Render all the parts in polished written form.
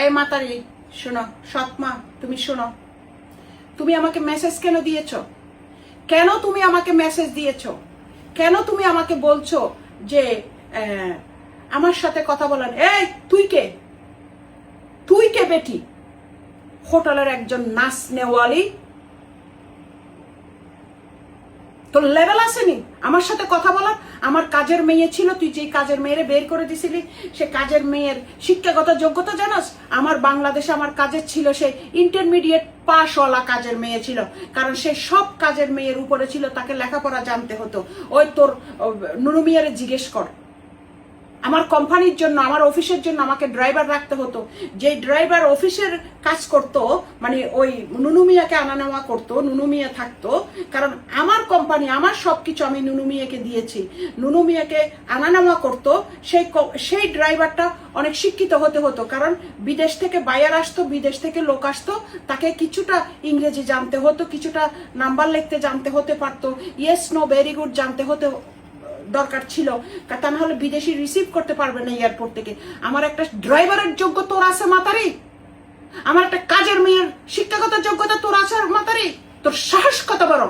এই মাতারি শোনো, সৎমা তুমি শোনো, তুমি আমাকে মেসেজ কেন দিয়েছ? কেন তুমি আমাকে মেসেজ দিয়েছ? কেন তুমি আমাকে বলছো যে আমার সাথে কথা বলেন? এই তুই কে? তুই কে বেটি? হোটেলের একজন নাচ নেওয়ালি, তোর লেভেল আসেনি আমার সাথে কথা বলার? আমার কাজের মেয়ে ছিল, তুই যে কাজের মেয়েরে বের করে দিছিলি, সে কাজের মেয়ের শিক্ষাগত যোগ্যতা জানাস? আমার বাংলাদেশে আমার কাজের ছিল, সে ইন্টারমিডিয়েট পাসওয়ালা কাজের মেয়ে ছিল, কারণ সে সব কাজের মেয়ের উপরে ছিল, তাকে লেখাপড়া জানতে হতো। ওই তোর নুনু মিয়ারে জিজ্ঞেস কর। আমার কোম্পানির জন্য, আমার অফিসের জন্য আমাকে ড্রাইভার রাখতে হতো, যে ড্রাইভার অফিসের কাজ করত, মানে ওই নুনু মিয়াকে আনা নেওয়া করতো, নুনু মিয়া থাকতো, কারণ আমার কোম্পানি, আমার সবকিছু আমি নুনু মিয়াকে দিয়েছি। নুনু মিয়াকে আনা নেওয়া করতো, সেই ড্রাইভারটা অনেক শিক্ষিত হতে হতো, কারণ বিদেশ থেকে বায়ার আসতো, বিদেশ থেকে লোক আসতো, তাকে কিছুটা ইংরেজি জানতে হতো, কিছুটা নাম্বার লিখতে জানতে হতে পারতো, ইয়েস নো ভেরি গুড জানতে হতে দরকার ছিল, তা না হলে বিদেশি রিসিভ করতে পারবে না এয়ারপোর্ট থেকে। আমার একটা ড্রাইভারের যোগ্য তোর আছে মাতারি? আমার একটা কাজের মেয়ের শিক্ষাগত যোগ্যতা তোর আছে মাতারি? তোর সাহস কত বড়?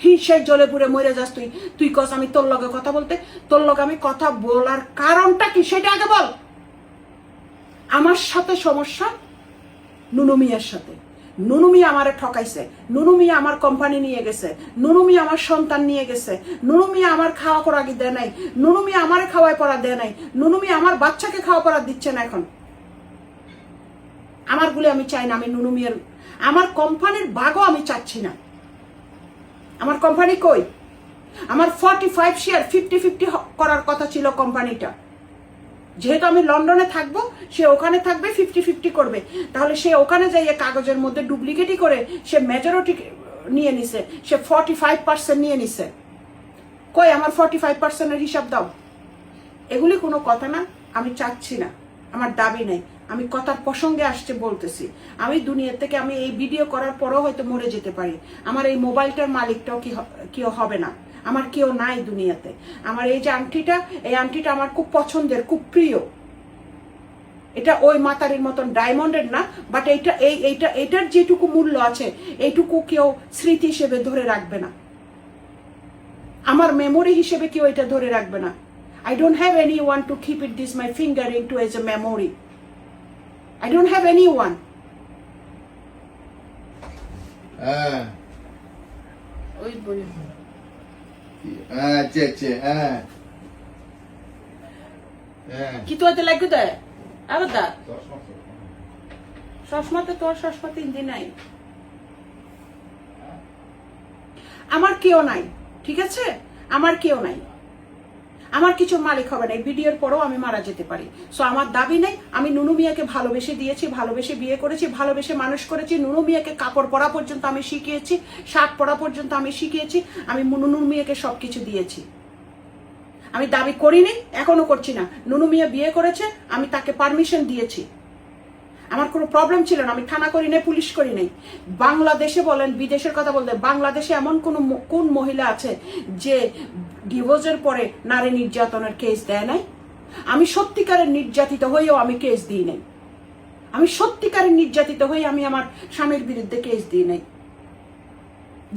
হিংসে জ্বলে পুড়ে মরে যাস তুই। তুই কস আমি তোর লগে কথা বলতে? তোর লগে আমি কথা বলার কারণটা কি সেটা আগে বল। আমার সাথে সমস্যা নুনু মিয়ার সাথে। নুনু মিয়া আমারে ঠকাইছে, নুনু মিয়া আমার কোম্পানি নিয়ে গেছে, নুনু মিয়া আমার সন্তান নিয়ে গেছে, নুনু মিয়া আমার খাওয়া পড়া দেয় নাই, নুনু মিয়া আমারে খাওয়াই পড়া দেয় নাই, নুনু মিয়া আমার বাচ্চাকে খাওয়া পড়া দিচ্ছে না। এখন আমার গুলি আমি চাই না, আমি নুনু মিয়ার আমার কোম্পানির ভাগও আমি চাচ্ছি না। আমার কোম্পানি কই? আমার 45 শেয়ার 50-50 করার কথা ছিল কোম্পানিটা। যেহেতু আমি লন্ডনে থাকবো, সে ওখানে থাকবে, 50-50 করবে। তাহলে সে ওখানে যাইয়ে কাগজের মধ্যে ডুপ্লিকেটই করে সে মেজরিটি নিয়ে নিছে, সে 45% নিয়ে নিছে। কই আমার 45%-এর হিসাব দাও। এগুলি কোনো কথা না, আমি চাচ্ছি না, আমার দাবি নেই। আমি কথার প্রসঙ্গে আসছে বলতেছি। আমি দুনিয়া থেকে, আমি এই ভিডিও করার পরও হয়তো মরে যেতে পারি, আমার এই মোবাইলটার মালিকটাও কেউ হবে না, আমার কেউ নাই দুনিয়াতে। আমার এই যে আংটিটা, এই আংটিটা আমার খুব পছন্দের, খুব প্রিয়। এটা ওই মাতারির মতন ডায়মন্ডের না, বাট এইটার যেটুকু মূল্য আছে এইটুকু কেউ স্মৃতি হিসেবে ধরে রাখবে না, আমার মেমোরি হিসেবে কেউ এটা ধরে রাখবে না। I don't have anyone to keep it this my finger into as a memory. I don't have anyone. ওই বলি কি তো এতে লাগবে দেয় আবার দা সসমাতে তোর সসমাতে ইন্দি নাই, আমার কেউ নাই, ঠিক আছে? আমার কেউ নাই, আমার কিছু মালিক হবে না। এই ভিডিওর পরেও আমি মারা যেতে পারি। সো আমার দাবি নেই। আমি নুনু মিয়াকে ভালোবেসে দিয়েছি, ভালোবেসে বিয়ে করেছি, ভালোবেসে মানুষ করেছি। নুনু মিয়াকে কাপড় পরা পর্যন্ত আমি শিখিয়েছি, শার্ট পরা পর্যন্ত আমি শিখিয়েছি। আমি নুনু মিয়াকে সবকিছু দিয়েছি। আমি দাবি করিনি, এখনো করছি না। নুনু মিয়া বিয়ে করেছে, আমি তাকে পারমিশন দিয়েছি, আমার কোনো প্রবলেম ছিল না। আমি থানা করি নাই, পুলিশ করি নাই। বাংলাদেশে বলেন, বিদেশের কথা বলতে, বাংলাদেশে এমন কোন মহিলা আছে যে ডিভোর্সের পরে নারী নির্যাতনের কেস দেয় নাই? আমি সত্যিকারের নির্যাতিত হয়েও আমি কেস দিই নাই। আমি সত্যিকারের নির্যাতিত হয়ে আমি আমার স্বামীর বিরুদ্ধে কেস দিই নাই।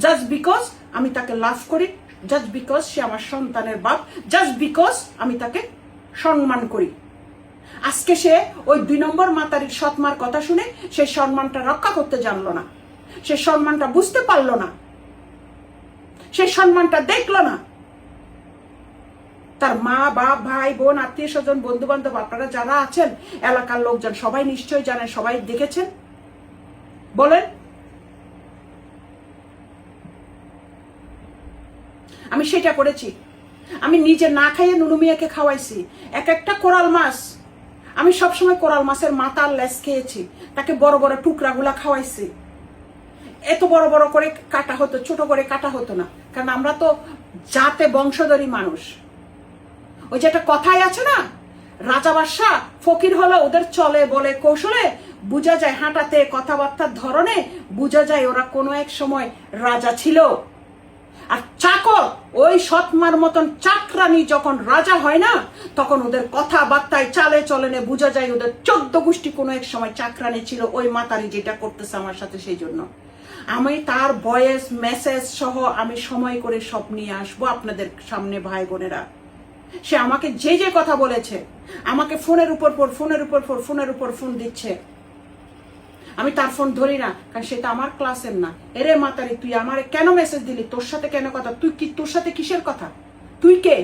জাস্ট বিকজ আমি তাকে লাভ করি, জাস্ট বিকজ সে আমার সন্তানের বাপ, জাস্ট বিকজ আমি তাকে সম্মান করি। আজকে সে ওই 2 নম্বর মাতারির সৎমার কথা শুনে সেই সম্মানটা রক্ষা করতে জানলো না, সে সম্মানটা বুঝতে পারলো না, সেই সম্মানটা দেখলো না। তার মা, বাপ, ভাই, বোন, আত্মীয় স্বজন, বন্ধু বান্ধব, আপনারা যারা আছেন, এলাকার লোকজন সবাই নিশ্চয়ই জানেন, সবাই দেখেছেন। বলেন, আমি সেটা করেছি। আমি নিজে না খাইয়ে নুনু মিয়াকে খাওয়াইছি একটা কোরাল মাছ। আমি সবসময় কোরাল মাছের মাথা আর লেজ খেয়েছি, তাকে বড় বড় টুকরাগুলা খাওয়াইছি। এত বড় বড় করে কাটা হতো, ছোট করে কাটা হতো না, কারণ আমরা তো জাতে বংশধরী মানুষ। ওই যে একটা কথাই আছে না, রাজা বাদশা ফকির হলো ওদের চলে বলে কৌশলে, বোঝা যায় হাঁটাতে, কথাবার্তার ধরনে বোঝা যায় ওরা কোনো এক সময় রাজা ছিল। আর চাকর ওই সৎমার মতন চাকরানি যখন রাজা হয় না, তখন ওদের কথাবার্তায় চালে চলনে বোঝা যায় ওদের 14 গোষ্ঠী কোনো এক সময় চাকরানি ছিল। ওই মাতারি যেটা করতেছে আমার সাথে, সেই জন্য আমি তার ভয়েস মেসেজ সহ আমি সময় করে সব নিয়ে আসবো আপনাদের সামনে ভাই বোনেরা। সে আমাকে যে যে কথা বলেছে, আমাকে ফোনের উপর ফোন দিচ্ছে, আমি তার ফোন ধরি না, কারণ সেটা আমার ক্লাসের না। এরে মাতারি, তুই আমারে কেন মেসেজ দিলি? তোর সাথে কেন কথা? তুই কি, তোর সাথে কিসের কথা? তুই কে?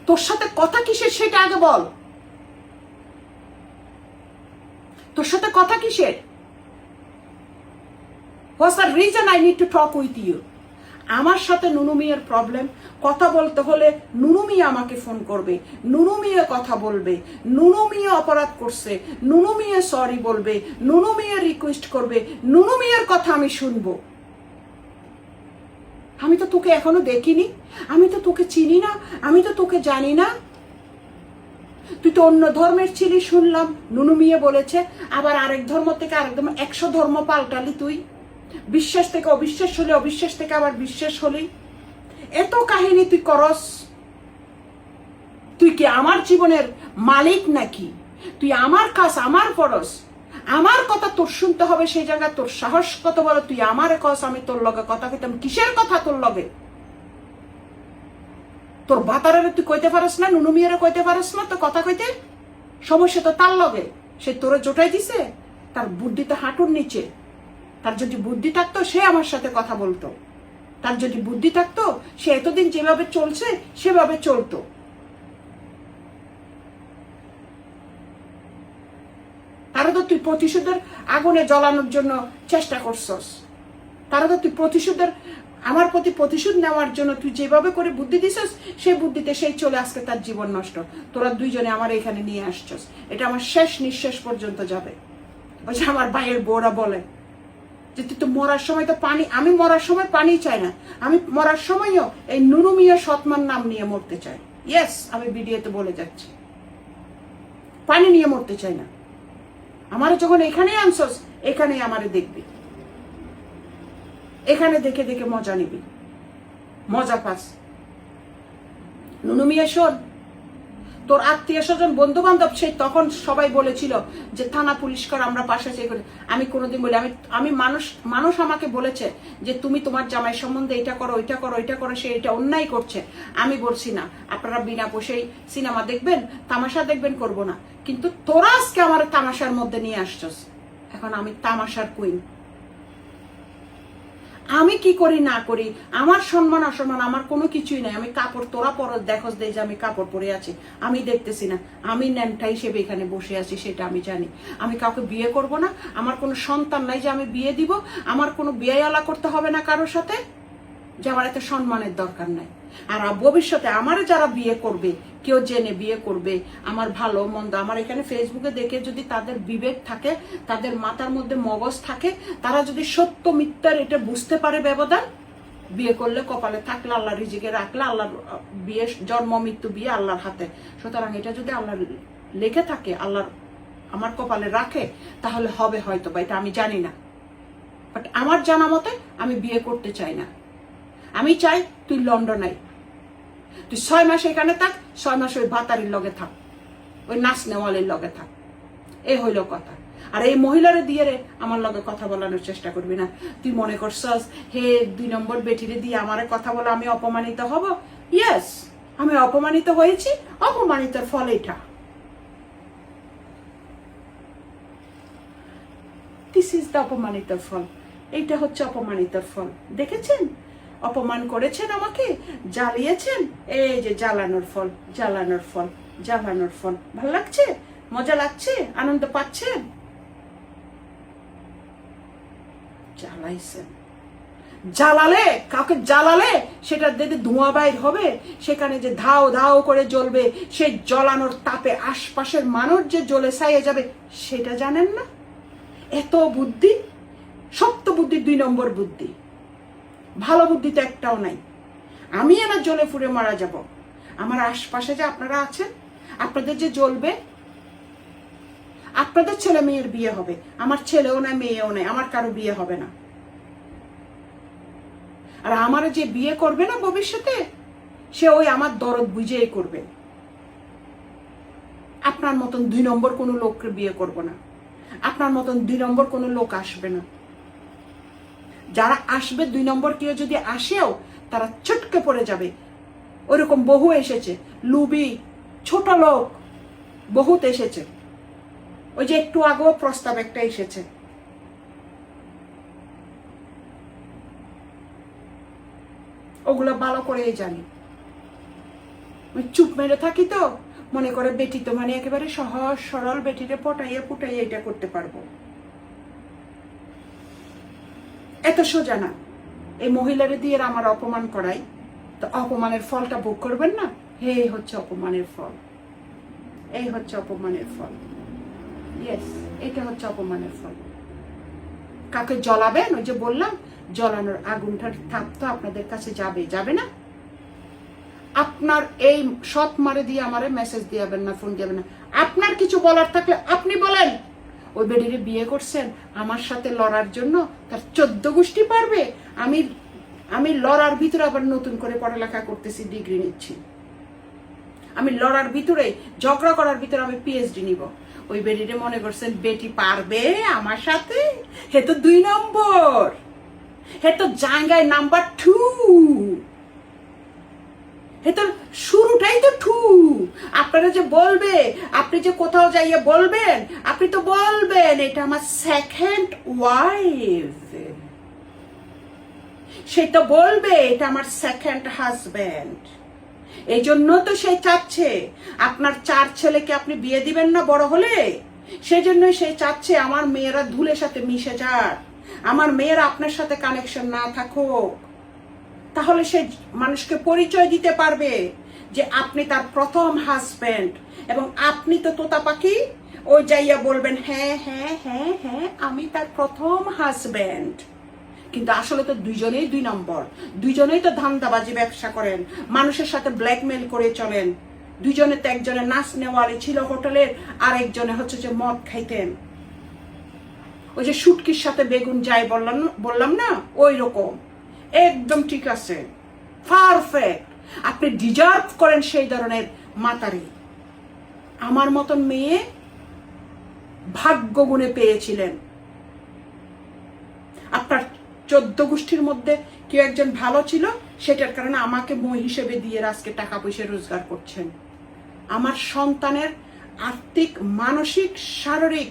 তোর সাথে কথা কিসের সেটা আগে বল। তোর সাথে কথা কিসের? What's the reason I need to talk with you? আমার সাথে নুনু মিয়ার প্রবলেম, কথা বলতে হলে নুনু মিয়া আমাকে ফোন করবে, নুনু মিয়া কথা বলবে, নুনু মিয়া অপরাধ করছে, নুনু মিয়া সরি বলবে, নুনু মিয়া রিকোয়েস্ট করবে, নুনু মিয়ার কথা আমি শুনবো। আমি তো তোকে এখনো দেখিনি, আমি তো তোকে চিনি না, আমি তো তোকে জানি না। তুই তো অন্য ধর্মের ছিলি শুনলাম, নুনু মিয়া বলেছে। আবার আরেক ধর্ম থেকে আরেক ধর্ম, 100 ধর্ম পাল্টালি তুই। বিশ্বাস থেকে অবিশ্বাস হলে, অবিশ্বাস থেকে আবার বিশ্বাস হলি। এত কাহিনী তুই করস। তুই কি আমার জীবনের মালিক নাকি? তুই আমার কাজ আমার ফরজ, আমার কথা তোর শুনতে হবে। সেই জায়গায় তোর সাহস কত বড়, তুই আমার কাজ আমি তোর লগে কথা কইতাম। কিসের কথা তোর লগে? তোর বাতারে তুই কইতে পারস না, নুনু মিয়ারে কইতে পারস না তো কথা কইতে? সমস্যা তো তার লগে, সে তোরে জোটাই দিছে। তার বুদ্ধি তো হাঁটুর নিচে। তার যদি বুদ্ধি থাকতো সে আমার সাথে কথা বলতো। তার যদি বুদ্ধি থাকতো সে এতদিন যেভাবে চলছে সেভাবে চলতো। তারা তো তুই প্রতিশোধের আগুনে জ্বলানোর জন্য চেষ্টা করছস। তারা তো তুই প্রতিশোধের, আমার প্রতি প্রতিশোধ নেওয়ার জন্য তুই যেভাবে করে বুদ্ধি দিছস, সেই বুদ্ধিতে সেই চলে আজকে তার জীবন নষ্ট। তোরা দুইজনে আমার এখানে নিয়ে আসছস। এটা আমার শেষ নিঃশ্বাস পর্যন্ত যাবে। ওই যে আমার ভাইয়ের বউরা বলে যে তুই তো মরার সময় তো পানি, আমি মরার সময় পানি চাই না, আমি মরার সময়ও এই নুনু মিয়া সৎমার নাম নিয়ে মরতে চাই। ইয়েস, আমি ভিডিওতে বলে যাচ্ছি, পানি নিয়ে মরতে চাই না। আমারে যখন এখানে আনছস, এখানে আমারে দেখবি, এখানে দেখে দেখে মজা নিবি, মজা পাস। নুনু মিয়া শোন, তোর আত্মীয় স্বজন বন্ধু বান্ধব সেই তখন সবাই বলেছিল যে থানা পুলিশ কর, আমরা পাশে চাই করে। আমি কোনোদিন বলি, আমি মানুষ আমাকে বলেছে যে তুমি তোমার জামাই সম্বন্ধে এটা করো, ওইটা করো, ওইটা করো, সে এটা অন্যায় করছে। আমি বলছি না আপনারা বিনা পয়সায় সিনেমা দেখবেন, তামাশা দেখবেন, করব না। কিন্তু তোরা আজকে আমার তামাশার মধ্যে নিয়ে আসছস। এখন আমি তামাশার কুইন। আমি কি করি না করি, আমার সম্মান অসম্মান আমার কোনো কিছুই নাই। আমি কাপড়, তোরা পরে দেখোস যে আমি কাপড় পরে আছি, আমি দেখতেছি না। আমি ন্যাংটা হিসেবে এখানে বসে আছি, সেটা আমি জানি। আমি কাউকে বিয়ে করব না, আমার কোনো সন্তান নাই যে আমি বিয়ে দিব। আমার কোনো বিয়ে আলা করতে হবে না কারোর সাথে, যে আমার এত সম্মানের দরকার নাই। আর ভবিষ্যতে আমার যারা বিয়ে করবে, কেউ জেনে বিয়ে করবে, আমার ভালো মন্দ আমার এখানে ফেসবুকে দেখে যদি তাদের বিবেক থাকে, তাদের মাথার মধ্যে মগজ থাকে, তারা যদি সত্য মিথ্যার এটা বুঝতে পারে ব্যবধান, বিয়ে করলে কপালে থাকলে আল্লাহ রিজিকে রাখলে, আল্লাহর বিয়ে, জন্ম মৃত্যু বিয়ে আল্লাহর হাতে। সুতরাং এটা যদি আল্লাহ লেখে থাকে, আল্লাহর আমার কপালে রাখে, তাহলে হবে হয়তো বা, এটা আমি জানি না। বাট আমার জানা মতে আমি বিয়ে করতে চাই না। আমি চাই তুই লন্ডনে, তুই 6 মাস এখানে থাক, 6 মাস ওই ভাতারির লগে থাক, ওই নাচ নেওয়ালের লগে থাক। এই হইল কথা। আর এই মহিলারে দিয়ে রে আমার লগে কথা বলানোর চেষ্টা করবি না। তুই মনে করছস হে 2 নম্বর বেটিরে দিয়ে আমারে কথা বলে আমি অপমানিত হব? ইয়েস, আমি অপমানিত হয়েছি। অপমানিতর ফল এটা। দিস ইজ দ্য অপমানিতর ফল। এইটা হচ্ছে অপমানিতর ফল। দেখেছেন? অপমান করেছেন আমাকে, জ্বালিয়েছেন, এই যে জ্বালানোর ফল, জ্বালানোর ফল, জ্বালানোর ফল। ভালো লাগছে? মজা লাগছে? আনন্দ পাচ্ছেন? জ্বালাইছেন। জ্বালালে, কাউকে জ্বালালে সেটা দেখে ধোঁয়া বাইর হবে, সেখানে যে ধাও ধাও করে জ্বলবে, সেই জ্বলানোর তাপে আশপাশের মানুষ যে জ্বলে ছাইয়ে যাবে, সেটা জানেন না? এত বুদ্ধি, সত্য বুদ্ধি 2 নম্বর বুদ্ধি। ভালো বুদ্ধি তো একটাও নাই। আমি এবার জ্বলে ফুরে মারা যাব। আমার আশপাশে যে আপনারা আছেন, আপনাদের যে জ্বলবে, আপনাদের ছেলে মেয়ের বিয়ে হবে। আমার ছেলেও নাই, মেয়েও নাই, আমার কারো বিয়ে হবে না। আর আমার যে বিয়ে করবে না ভবিষ্যতে, সে ওই আমার দরদ বুঝেই করবে। আপনার মতন 2 নম্বর কোনো লোককে বিয়ে করব না। আপনার মতন 2 নম্বর কোনো লোক আসবে না। যারা আসবে 2 নম্বর কেউ যদি আসেও, তারা চটকে পড়ে যাবে। ওইরকম বহু এসেছে, লুবি ছোট লোক বহুত এসেছে। ওই যে একটু আগেও প্রস্তাব একটা এসেছে। ওগুলো ভালো করেই জানি। চুপ মেরে থাকি তো, মনে করে বেটি তো মানে একেবারে সহজ সরল, বেটিরে পটাইয়া পুটাইয়া এটা করতে পারবো। এত সোজা না। এই মহিলারে দিয়ে আমার অপমান করাই, তো অপমানের ফলটা ভোগ করবেন না? হে হচ্ছে অপমানের ফল, এই হচ্ছে অপমানের ফল। ইয়েস, এটা হচ্ছে অপমানের ফল। কাকে জ্বলাবেন? ওই যে বললাম, জ্বলানোর আগুনটার তাপ তো আপনাদের কাছে যাবে না। আপনার এই সৎ মারে দিয়ে আমারে মেসেজ দিয়াবেন না, ফোন দিয়াবেন না। আপনার কিছু বলার থাকলে আপনি বলেন। ওই বেডিরে বিয়ে করছেন আমার সাথে লড়ার জন্য, তার 14 গোষ্ঠী পারবে। আমি লড়ার ভিতরে আবার নতুন করে পড়ালেখা করতেছি, ডিগ্রি নিচ্ছি। আমি লড়ার ভিতরে, ঝগড়া করার ভিতরে আমি পিএইচডি নিব। ওই বেডিরে মনে করছেন বেটি পারবে আমার সাথে? হে তো 2 নম্বর, হে তো জায়গায় নাম্বার 2, হে তো শুরুটাই তো 2। আপনারা যে বলবে, আপনি যে কোথাও যাইয়ে বলবেন, আপনি তো বলবেন এটা আমার সেকেন্ড ওয়াইফ। সে তো বলবে এটা আমার সেকেন্ড হাজব্যান্ড। এই জন্য তো সে চাচ্ছে আপনার 4 ছেলেকে আপনি বিয়ে দিবেন না বড় হলে। সেজন্য সে চাচ্ছে আমার মেয়েরা ধুলের সাথে মিশে যাক, আমার মেয়েরা আপনার সাথে কানেকশন না থাকুক। তাহলে সে মানুষকে পরিচয় দিতে পারবে যে আপনি তার প্রথম হাজব্যান্ড। এবং আপনি তো তোতা পাখি, ওই যাইয়া বলবেন হ্যাঁ হ্যাঁ হ্যাঁ হ্যাঁ আমি তার প্রথম হাজব্যান্ড। কিন্তু আসলে তো দুইজনেই 2 নম্বর, দুইজনেই তো ধান্দাবাজি ব্যবসা করেন, মানুষের সাথে ব্ল্যাকমেল করে চলেন। দুইজনে তো একজনে নাচ নেওয়ালি ছিল হোটেলের, আর একজনে হচ্ছে যে মদ খাইতেন। ওই যে শুটকির সাথে বেগুন যাই বললাম না, ওই রকম। একদম ঠিক আছে, পারফেক্ট। আপনি ডিজার্ভ করেন সেই ধরনের মাতারি। আমার মতন মেয়ে ভাগ্য গুণে পেয়েছিলেন। আপনার 14 গোষ্ঠীর মধ্যে কেউ একজন ভালো ছিল, সেটার কারণে আমাকে মই হিসেবে দিয়ে আজকে টাকা পয়সা রোজগার করছেন। আমার সন্তানের আর্থিক, মানসিক, শারীরিক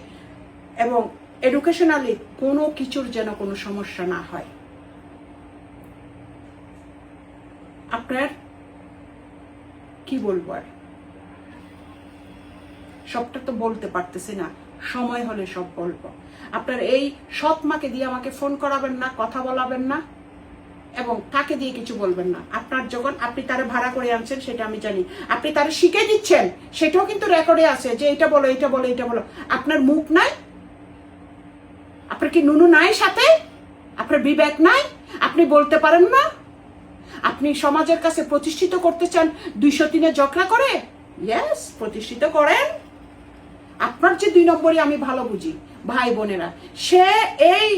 এবং এডুকেশনালি কোনো কিছুর যেন কোনো সমস্যা না হয়। আপনার কি বলবো আর, সবটা তো বলতে পারতেছি না, সময় হলে সব বলবো। আপনার এই সৎ মাকে দিয়ে আমাকে ফোন করাবেন না, কথা বলাবেন না, এবং তাকে দিয়ে কিছু বলবেন না। আপনার যখন আপনি তারে ভাড়া করে আনছেন সেটা আমি জানি, আপনি তারে শিখে দিচ্ছেন সেটাও কিন্তু রেকর্ডে আছে যে এটা বলো এটা বলো এটা বলো। আপনার মুখ নাই? আপনার কি নুনু নাই সাথে? আপনার বিবেক নাই? আপনি বলতে পারেন না? আপনি সমাজের কাছে প্রতিষ্ঠিত করতে চান 203-এ ঝগড়া করে? ইয়েস, প্রতিষ্ঠিত করেন। আপনার যে 2 নম্বরই আমি ভালো বুঝি ভাই বোনেরা, সে এই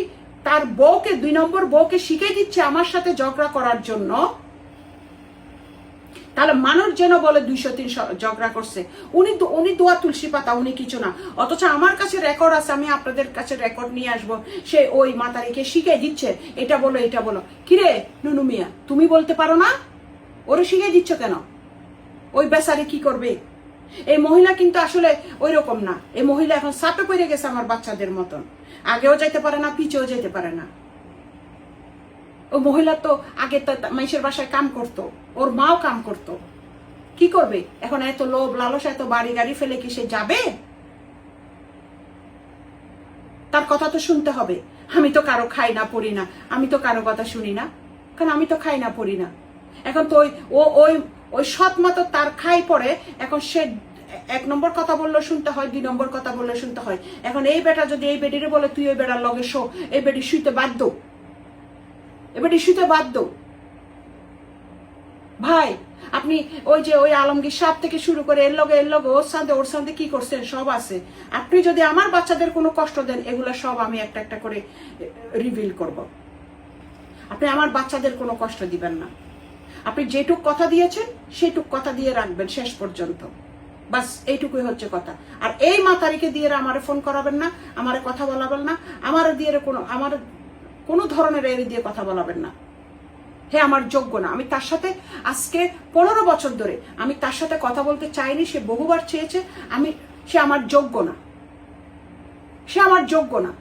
তার বউকে 2 নম্বর বউকে শিখে দিচ্ছে আমার সাথে ঝগড়া করার জন্য। তাহলে মানুষ যেন বলে 203 ঝগড়া করছে, উনি দোয়া তুলসী পাতা, উনি কিছু না। অথচ আমার কাছে রেকর্ড আছে, আমি আপনাদের কাছে রেকর্ড নিয়ে আসবো। সে ওই মাতারিকে শিখে দিচ্ছে এটা বলো এটা বলো। কিরে নুনু মিয়া, তুমি বলতে পারো না? ওরে শিখে দিচ্ছ কেন? ওই বেচারি কি করবে? এই মহিলা কিন্তু আসলে ওই রকম না। এই মহিলা এখন চাপে পড়ে গেছে আমার বাচ্চাদের মতন, আগেও যেতে পারে না, পিছেও যেতে পারে না। ও মহিলা তো আগে তো মানুষের বাসায় কাম করতো, ওর মাও কাম করতো। কি করবে এখন? এত লোভ লালসা, এত বাড়ি গাড়ি ফেলে কি সে যাবে? তার কথা তো শুনতে হবে। আমি তো কারো খাই না পড়ি না, আমি তো কারো কথা শুনি না, কারণ আমি তো খাই না পড়ি না। এখন তো ওই সৎ মা তো তার খাই পড়ে। এখন সে 1 নম্বর কথা বললে শুনতে হয়, 2 নম্বর কথা বললে শুনতে হয়। এখন এই বেটা যদি এই বেটিরে বলে তুই ওই বেটার লগে শো, এই বেটি শুইতে বাধ্য, এবারে শুতে বাধ্য। ভাই আপনি ওই যে ওই আলমগীর সাহেব থেকে শুরু করে এর লগে ওর সাথে কি করছেন সব আছে। আপনি যদি আমার বাচ্চাদের কোনো কষ্ট দেন, এগুলো সব আমি একটা একটা করে রিভিল করব। আপনি আমার বাচ্চাদের কোনো কষ্ট দিবেন না। আপনি যেটুক কথা দিয়েছেন সেটুক কথা দিয়ে রাখবেন শেষ পর্যন্ত, বাস এইটুকুই হচ্ছে কথা। আর এই মাতারিকে দিয়ে আমারে ফোন করাবেন না, আমারে কথা বলাবেন না, আমার দিয়ে কোনো ধরনের এর দিয়ে কথা বলাবেন না। হে আমার যোগ্য না। আমি তার সাথে আজকে 15 বছর ধরে আমি তার সাথে কথা বলতে চাইনি, সে বহুবার চেয়েছে, সে আমার যোগ্য না, সে আমার যোগ্য না।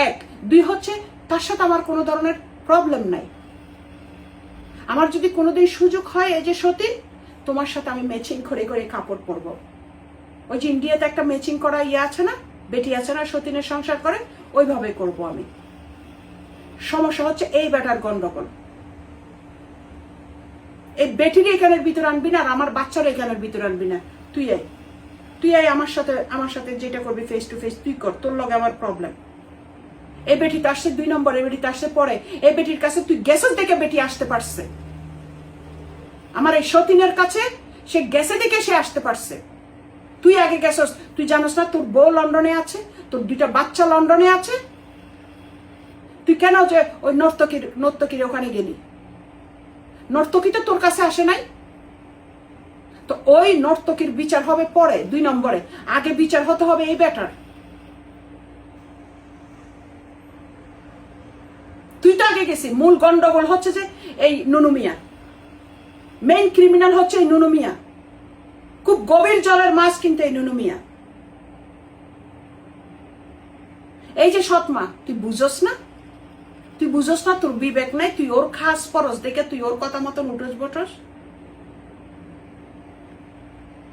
1, 2 হচ্ছে তার সাথে আমার কোনো ধরনের প্রবলেম নাই। আমার যদি কোনোদিন সুযোগ হয়, এই যে সতীন, তোমার সাথে আমি ম্যাচিং করে করে কাপড় পরবো। ওই যে ইন্ডিয়াতে একটা ম্যাচিং করা আছে না, বেটি আছে না, সতীনের সংসার করে, ওইভাবে করব আমি। সমস্যা হচ্ছে এই বেটার গন্ডগোল। এই বেটির এখানের ভিতরে আনবি না, আর আমার বাচ্চার এখানের ভিতরে আনবি না। তুই আয় আমার সাথে যেটা করবি ফেস টু ফেস তুই কর, তোর লগে আমার প্রবলেম। এই বেটি তো আসছে 2 নম্বর, এই বেটি তো আসছে পরে। এই বেটির কাছে তুই গেছে দেখে বেটি আসতে পারছে, আমার এই সতীনের কাছে সে গেছে দেখে সে আসতে পারছে। তুই আগে গেছস, তুই জানোস না তোর বউ লন্ডনে আছে, তোর 2টা বাচ্চা লন্ডনে আছে, তুই কেন যে ওই নর্তকীর ওখানে গেলি? নর্তকী তো তোর কাছে আসে নাই, তো ওই নর্তকীর বিচার হবে পরে 2 নম্বরে, আগে বিচার হতে হবে এই বেটার। তুই তো আগে গেছি। মূল গন্ডগোল হচ্ছে যে এই নুনু মিয়া, মেইন ক্রিমিনাল হচ্ছে এই নুনু মিয়া, খুব গভীর জলের মাছ কিন্তু এই নুনু মিয়া। এই যে সৎমা, তুই বুঝোস না, তোর বিবেক নাই, তুই ওর খাস পরস দেখে তুই ওর কথা মতন উঠোস বটস।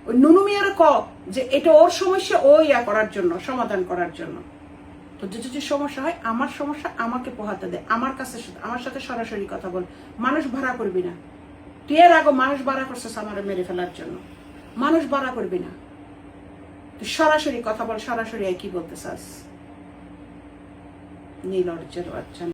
ওই নুনু মিয়ার যে এটা ওর সমস্যা, ও করার জন্য, সমাধান করার জন্য। তো যদি সমস্যা হয়, আমার সমস্যা আমাকে পোহাতে দে, আমার সাথে সরাসরি কথা বল, মানুষ ভাড়া করবি না। তুই এর আগে মানুষ ভাড়া করছিস আমার মেরে ফেলার জন্য, মানুষ ভাড়া করবি না। তুই সরাসরি কথা বল, সরাসরি কি বলতে চাস? নীলর্জের বাচ্চা।